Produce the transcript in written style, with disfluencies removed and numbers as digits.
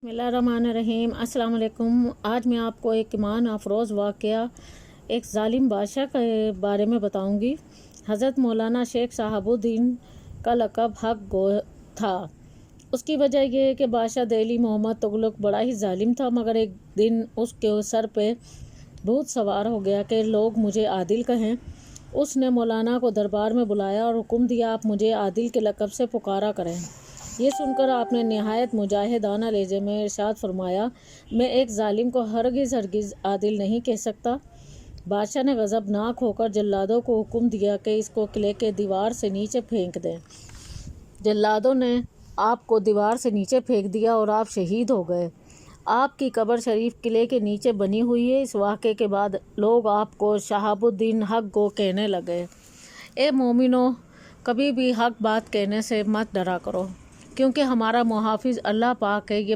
بسم اللہ الرحمن الرحیم۔ السلام علیکم۔ آج میں آپ کو ایک ایمان افروز واقعہ ایک ظالم بادشاہ کے بارے میں بتاؤں گی۔ حضرت مولانا شیخ صاحب الدین کا لقب حق گو تھا۔ اس کی وجہ یہ ہے کہ بادشاہ دہلی محمد تغلق بڑا ہی ظالم تھا، مگر ایک دن اس کے سر پہ بھوت سوار ہو گیا کہ لوگ مجھے عادل کہیں۔ اس نے مولانا کو دربار میں بلایا اور حکم دیا، آپ مجھے عادل کے لقب سے پکارا کریں۔ یہ سن کر آپ نے نہایت مجاہدانہ لہجے میں ارشاد فرمایا، میں ایک ظالم کو ہرگز عادل نہیں کہہ سکتا۔ بادشاہ نے غضبناک ہو کر جلادوں کو حکم دیا کہ اس کو قلعے کے دیوار سے نیچے پھینک دیں۔ جلادوں نے آپ کو دیوار سے نیچے پھینک دیا اور آپ شہید ہو گئے۔ آپ کی قبر شریف قلعے کے نیچے بنی ہوئی ہے۔ اس واقعے کے بعد لوگ آپ کو شہاب الدین حق گو کہنے لگے۔ اے مومنو، کبھی بھی حق بات کہنے سے مت ڈرا کرو، کیونکہ ہمارا محافظ اللہ پاک ہے۔ یہ